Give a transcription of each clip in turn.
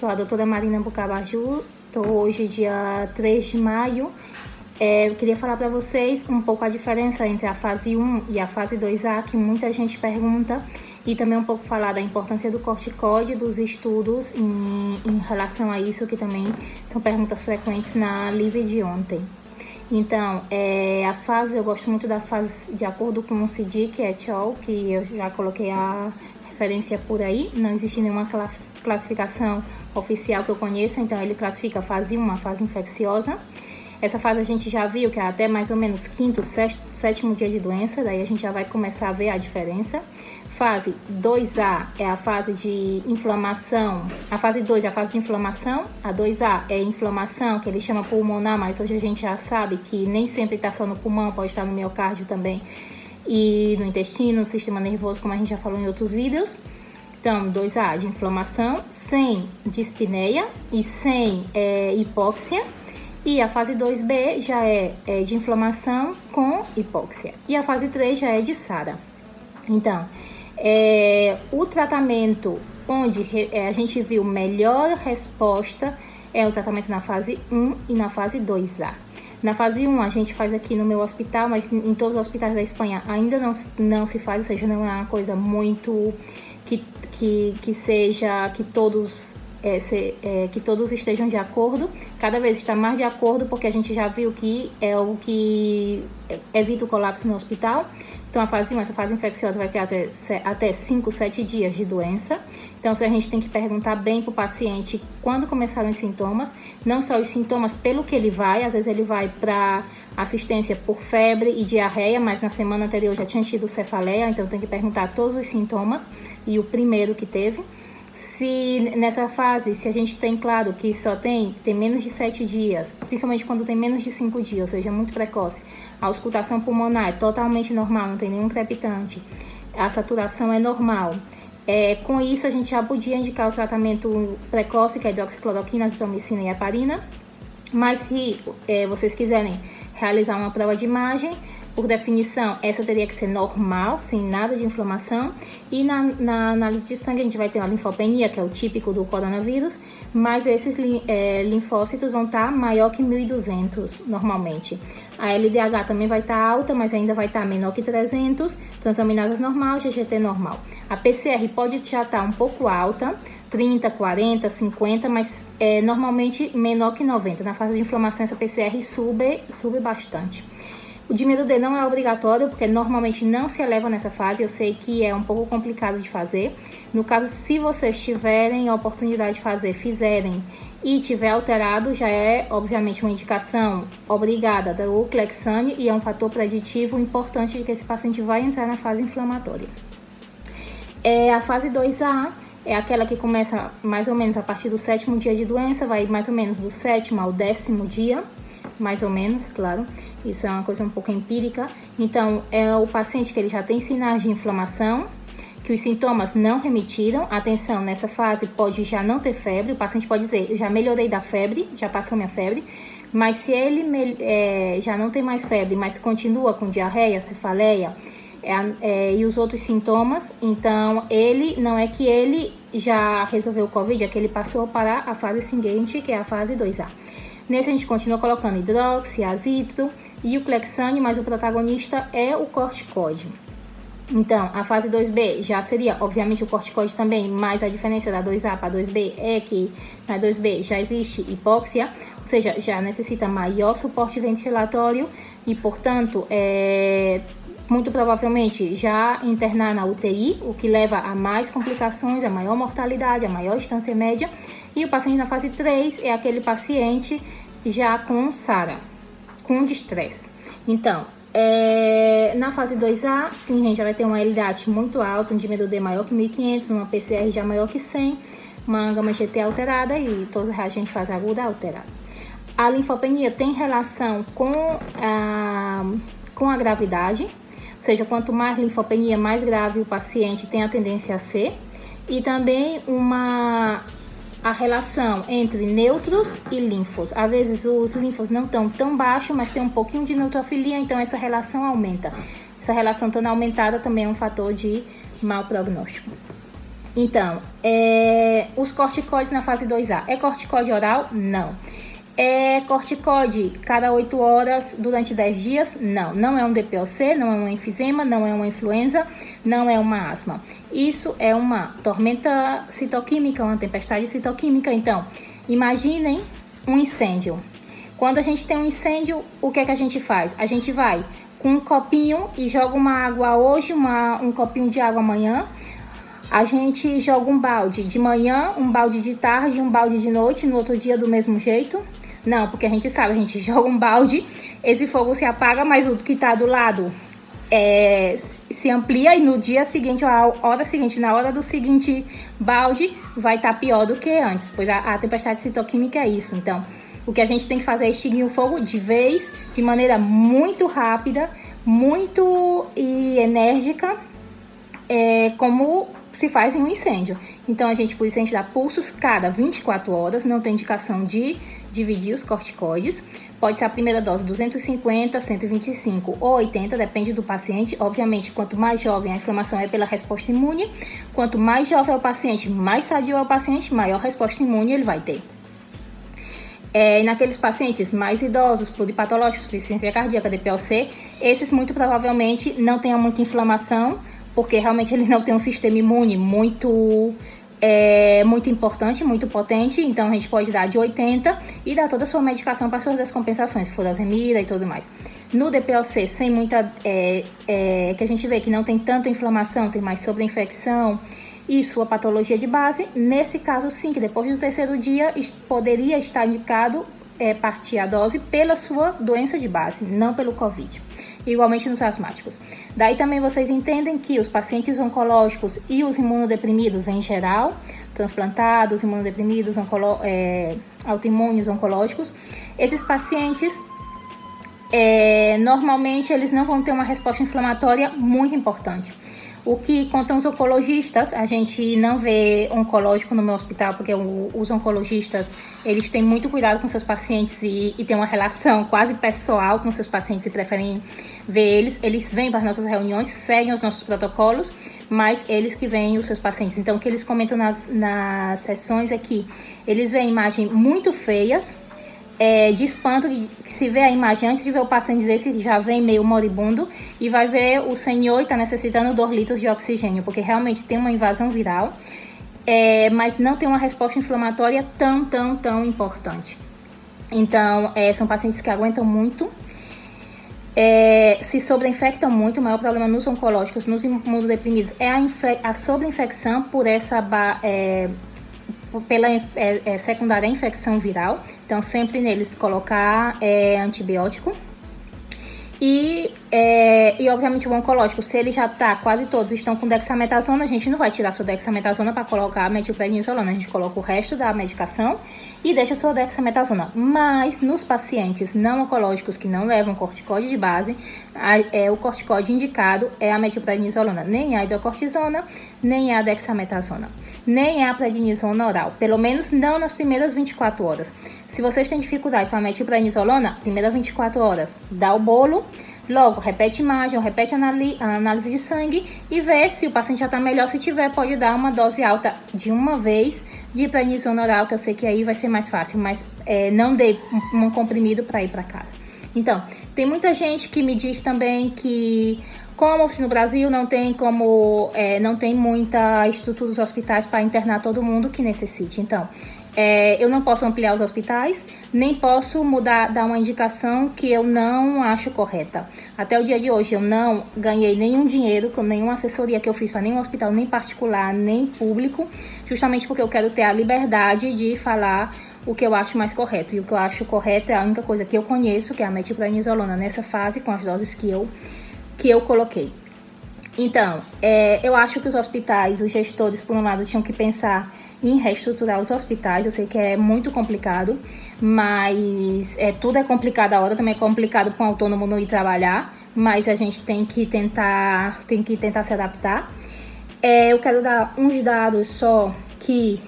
sou a doutora Marina Bucabaju, estou hoje dia 3 de maio. Eu queria falar para vocês um pouco a diferença entre a fase 1 e a fase 2A, que muita gente pergunta, e também um pouco falar da importância do corticóide, dos estudos em relação a isso, que também são perguntas frequentes na live de ontem. Então, as fases, eu gosto muito das fases de acordo com o Siddiq et al., que eu já coloquei a referência por aí. Não existe nenhuma classificação oficial que eu conheça, então ele classifica a fase 1, uma fase infecciosa. Essa fase a gente já viu que é até mais ou menos quinto, sétimo dia de doença, daí a gente já vai começar a ver a diferença. Fase 2A é a fase de inflamação, a fase 2 é a fase de inflamação, a 2A é inflamação, que ele chama pulmonar, mas hoje a gente já sabe que nem sempre está só no pulmão, pode estar no miocárdio também, e no intestino, no sistema nervoso, como a gente já falou em outros vídeos. Então, 2A de inflamação, sem dispneia e sem hipóxia. E a fase 2B já é de inflamação com hipóxia. E a fase 3 já é de SARA. Então, o tratamento onde a gente viu melhor resposta é o tratamento na fase 1 e na fase 2A. Na fase 1 a gente faz aqui no meu hospital, mas em todos os hospitais da Espanha ainda não se faz, ou seja, não é uma coisa muito que seja que todos estejam de acordo. Cada vez está mais de acordo, porque a gente já viu que é o que evita o colapso no hospital. Então, a fase 1, essa fase infecciosa, vai ter até 5, 7 dias de doença. Então, a gente tem que perguntar bem para o paciente quando começaram os sintomas, não só os sintomas pelo que ele vai, às vezes ele vai para assistência por febre e diarreia, mas na semana anterior já tinha tido cefaleia, então tem que perguntar todos os sintomas e o primeiro que teve. Se nessa fase, se a gente tem claro que só tem menos de 7 dias, principalmente quando tem menos de 5 dias, ou seja, muito precoce, a auscultação pulmonar é totalmente normal, não tem nenhum crepitante, a saturação é normal. Com isso, a gente já podia indicar o tratamento precoce, que é hidroxicloroquina, azitromicina e heparina. Mas se vocês quiserem realizar uma prova de imagem, por definição, essa teria que ser normal, sem nada de inflamação. E na análise de sangue, a gente vai ter uma linfopenia, que é o típico do coronavírus, mas esses linfócitos vão estar maior que 1.200, normalmente. A LDH também vai estar alta, mas ainda vai estar menor que 300, transaminadas normal, GGT normal. A PCR pode já estar um pouco alta, 30, 40, 50, mas normalmente menor que 90. Na fase de inflamação, essa PCR sube bastante. O dímero D não é obrigatório, porque normalmente não se eleva nessa fase. Eu sei que é um pouco complicado de fazer. No caso, se vocês tiverem a oportunidade de fizerem e tiver alterado, já é, obviamente, uma indicação obrigada do Clexane e é um fator preditivo importante de que esse paciente vai entrar na fase inflamatória. A fase 2A é aquela que começa mais ou menos a partir do 7º dia de doença, vai mais ou menos do 7º ao 10º dia, mais ou menos, claro, isso é uma coisa um pouco empírica. Então, é o paciente que ele já tem sinais de inflamação, que os sintomas não remitiram. Atenção, nessa fase pode já não ter febre, o paciente pode dizer, eu já melhorei da febre, já passou minha febre, mas se ele já não tem mais febre, mas continua com diarreia, cefaleia, e os outros sintomas, então não é que ele já resolveu o Covid, é que ele passou para a fase seguinte, que é a fase 2A. Nesse a gente continua colocando hidroxi, azitro e o Clexane, mas o protagonista é o corticóide. Então, a fase 2B já seria, obviamente, o corticóide também, mas a diferença da 2A para a 2B é que na 2B já existe hipóxia, ou seja, já necessita maior suporte ventilatório e, portanto, muito provavelmente já internar na UTI, o que leva a mais complicações, a maior mortalidade, a maior distância média. E o paciente na fase 3 é aquele paciente já com SARA, com distresse. Então, na fase 2A, sim, a gente já vai ter uma LDAT muito alta, um dímero D maior que 1.500, uma PCR já maior que 100, uma gama GT alterada e todos os reagentes de fase aguda alterada. A linfopenia tem relação com a gravidade, ou seja, quanto mais linfopenia, mais grave o paciente tem a tendência a ser. E também a relação entre nêutros e linfos. Às vezes os linfos não estão tão baixos, mas tem um pouquinho de neutrofilia, então essa relação aumenta. Essa relação estando aumentada também é um fator de mau prognóstico. Então, os corticoides na fase 2A, é corticoide oral? Não. É corticoide cada 8 horas durante 10 dias? Não. Não é um DPOC, não é um enfisema, não é uma influenza, não é uma asma. Isso é uma tormenta citoquímica, uma tempestade citoquímica. Então, imaginem um incêndio. Quando a gente tem um incêndio, o que é que a gente faz? A gente vai com um copinho e joga uma água hoje, um copinho de água amanhã. A gente joga um balde de manhã, um balde de tarde, um balde de noite, no outro dia do mesmo jeito. Não, porque a gente sabe, a gente joga um balde, esse fogo se apaga, mas o que está do lado se amplia e no dia seguinte, a hora seguinte, na hora do seguinte balde, vai estar pior do que antes, pois a tempestade citoquímica é isso. Então, o que a gente tem que fazer é extinguir o fogo de vez, de maneira muito rápida, muito enérgica, como se faz em um incêndio. Então, por isso a gente dá pulsos cada 24 horas, não tem indicação de dividir os corticoides. Pode ser a primeira dose 250, 125 ou 80, depende do paciente. Obviamente, quanto mais jovem a inflamação é pela resposta imune, quanto mais jovem é o paciente, mais sadio é o paciente, maior resposta imune ele vai ter. E naqueles pacientes mais idosos, pluripatológicos, insuficiência cardíaca, DPOC, esses muito provavelmente não tenham muita inflamação, porque realmente ele não tem um sistema imune muito importante, muito potente. Então a gente pode dar de 80 e dar toda a sua medicação para suas descompensações, furosemida e tudo mais. No DPOC, sem muita, que a gente vê que não tem tanta inflamação, tem mais sobreinfecção e sua patologia de base, nesse caso sim, que depois do terceiro dia poderia estar indicado partir a dose pela sua doença de base, não pelo Covid. Igualmente nos asmáticos. Daí também vocês entendem que os pacientes oncológicos e os imunodeprimidos em geral, transplantados, imunodeprimidos, autoimunes, oncológicos, esses pacientes, normalmente eles não vão ter uma resposta inflamatória muito importante. O que contam os oncologistas, a gente não vê oncológico no meu hospital, porque os oncologistas, eles têm muito cuidado com seus pacientes e têm uma relação quase pessoal com seus pacientes e preferem ver eles. Eles vêm para as nossas reuniões, seguem os nossos protocolos, mas eles que veem os seus pacientes. Então, o que eles comentam nas sessões é que eles veem imagens muito feias, de espanto, que se vê a imagem antes de ver o paciente dizer se já vem meio moribundo e vai ver o senhor e está necessitando 2 litros de oxigênio, porque realmente tem uma invasão viral, mas não tem uma resposta inflamatória tão importante. Então, são pacientes que aguentam muito, se sobreinfectam muito. O maior problema nos oncológicos, nos imunodeprimidos, é a sobreinfecção por essa pela secundária infecção viral. Então, sempre neles colocar antibiótico. E obviamente o oncológico, se ele já tá, quase todos estão com dexametasona, a gente não vai tirar sua dexametasona para colocar a metilprednisolona, a gente coloca o resto da medicação e deixa a sua dexametasona. Mas nos pacientes não oncológicos que não levam corticoide de base, o corticoide indicado é a metilprednisolona, nem a hidrocortisona, nem a dexametasona, nem a prednisona oral, pelo menos não nas primeiras 24 horas. Se vocês têm dificuldade com a metilprednisolona, primeiras 24 horas, dá o bolo, logo repete imagem, ou repete a análise de sangue e vê se o paciente já está melhor. Se tiver, pode dar uma dose alta de uma vez de prednisona oral, que eu sei que aí vai ser mais fácil, mas não dê um comprimido para ir para casa. Então, tem muita gente que me diz também que, como se no Brasil não tem muita estrutura dos hospitais para internar todo mundo que necessite. Então, eu não posso ampliar os hospitais, nem posso dar uma indicação que eu não acho correta. Até o dia de hoje eu não ganhei nenhum dinheiro com nenhuma assessoria que eu fiz para nenhum hospital, nem particular, nem público, justamente porque eu quero ter a liberdade de falar o que eu acho mais correto. E o que eu acho correto é a única coisa que eu conheço, que é a metilprednisolona nessa fase, com as doses que eu coloquei. Então, eu acho que os hospitais, os gestores, por um lado, tinham que pensar em reestruturar os hospitais. Eu sei que é muito complicado, mas tudo é complicado. A hora também é complicado para um autônomo não ir trabalhar, mas a gente tem que tentar se adaptar. Eu quero dar uns dados só que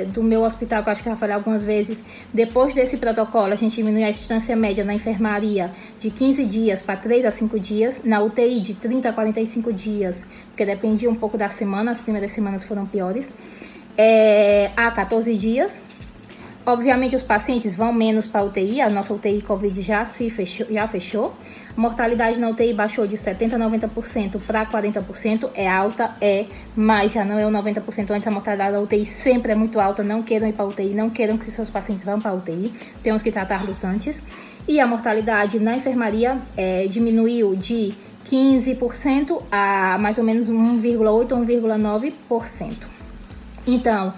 do meu hospital, que eu acho que eu já falei algumas vezes, depois desse protocolo, a gente diminui a distância média na enfermaria de 15 dias para 3 a 5 dias, na UTI de 30 a 45 dias, porque dependia um pouco da semana, as primeiras semanas foram piores, a 14 dias. Obviamente, os pacientes vão menos para a UTI, a nossa UTI Covid já fechou. A mortalidade na UTI baixou de 70% a 90% para 40%, é alta, mas já não é o 90%. Antes a mortalidade da UTI sempre é muito alta, não queiram ir para a UTI, não queiram que seus pacientes vão para a UTI, temos que tratá-los antes. E a mortalidade na enfermaria diminuiu de 15% a mais ou menos 1,8% ou 1,9%. Então,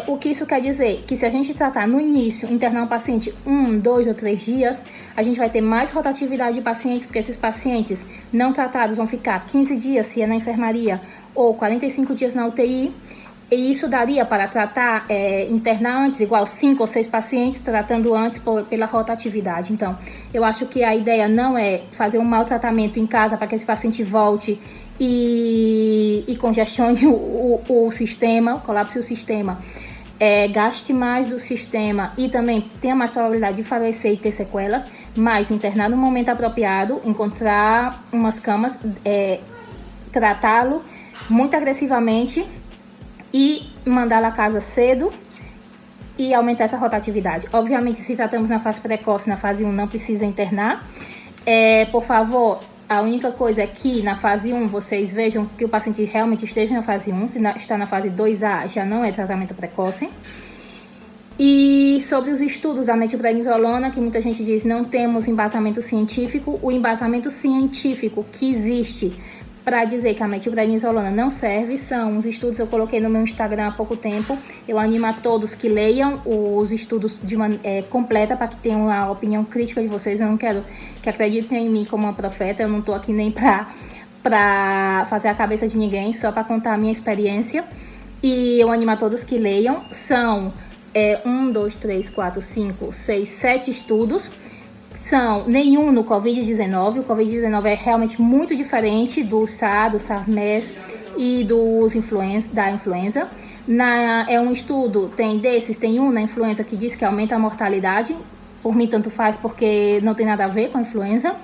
o que isso quer dizer? Que se a gente tratar no início, internar um paciente 1, 2 ou 3 dias, a gente vai ter mais rotatividade de pacientes, porque esses pacientes não tratados vão ficar 15 dias, se é na enfermaria, ou 45 dias na UTI, e isso daria para tratar, internar antes, igual 5 ou 6 pacientes, tratando antes pela rotatividade. Então, eu acho que a ideia não é fazer um mau tratamento em casa para que esse paciente volte e congestione o sistema, colapse o sistema, gaste mais do sistema e também tenha mais probabilidade de falecer e ter sequelas, mas internar no momento apropriado, encontrar umas camas, tratá-lo muito agressivamente e mandá-lo a casa cedo e aumentar essa rotatividade. Obviamente, se tratamos na fase precoce, na fase 1, não precisa internar. Por favor, a única coisa é que na fase 1 vocês vejam que o paciente realmente esteja na fase 1, se está na fase 2A já não é tratamento precoce. E sobre os estudos da metilprednisolona, que muita gente diz não temos embasamento científico, o embasamento científico que existe para dizer que a metilprednisolona não serve são os estudos que eu coloquei no meu Instagram há pouco tempo. Eu animo a todos que leiam os estudos de completa para que tenham a opinião crítica de vocês. Eu não quero que acreditem em mim como uma profeta, eu não estou aqui nem para fazer a cabeça de ninguém, só para contar a minha experiência. E eu animo a todos que leiam. São 1, 2, 3, 4, 5, 6, 7 estudos. São nenhum no Covid-19. O Covid-19 é realmente muito diferente do SARS, do SARS-MERS e da influenza. É um estudo, tem um na influenza que diz que aumenta a mortalidade. Por mim, tanto faz, porque não tem nada a ver com a influenza.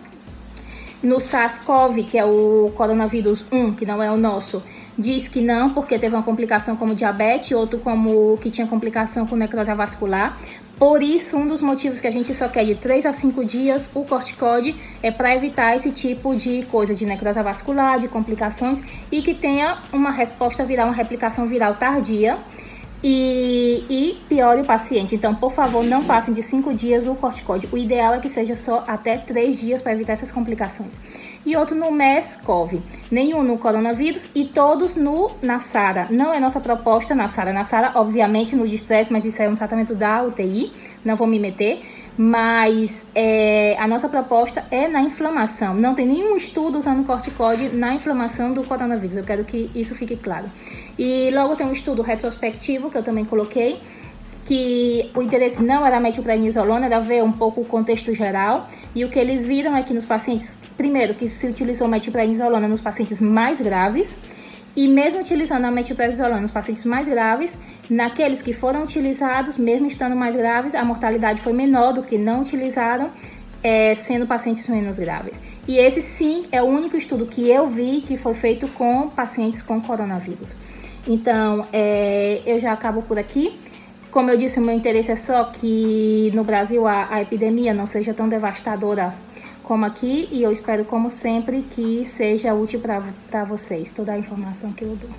No SARS-CoV, que é o coronavírus 1, que não é o nosso, diz que não, porque teve uma complicação como diabetes, outro como que tinha complicação com necrose vascular. Por isso, um dos motivos que a gente só quer de 3 a 5 dias o corticóide é para evitar esse tipo de coisa de necrose vascular, de complicações e que tenha uma resposta viral, uma replicação viral tardia e piore o paciente. Então, por favor, não passem de 5 dias o corticóide. O ideal é que seja só até 3 dias para evitar essas complicações. E outro no MERS-CoV, nenhum no coronavírus e todos na SARA. Não é nossa proposta na SARA. Na SARA, obviamente, no distresse, mas isso é um tratamento da UTI, não vou me meter. Mas a nossa proposta é na inflamação. Não tem nenhum estudo usando corticóide na inflamação do coronavírus. Eu quero que isso fique claro. E logo tem um estudo retrospectivo que eu também coloquei, que o interesse não era a metilprednisolona, era ver um pouco o contexto geral. E o que eles viram é que nos pacientes, primeiro, que se utilizou metilprednisolona nos pacientes mais graves, e mesmo utilizando a metilprednisolona nos pacientes mais graves, naqueles que foram utilizados, mesmo estando mais graves, a mortalidade foi menor do que não utilizaram, sendo pacientes menos graves. E esse sim é o único estudo que eu vi que foi feito com pacientes com coronavírus. Então, eu já acabo por aqui. Como eu disse, o meu interesse é só que no Brasil a epidemia não seja tão devastadora como aqui, e eu espero, como sempre, que seja útil para vocês toda a informação que eu dou.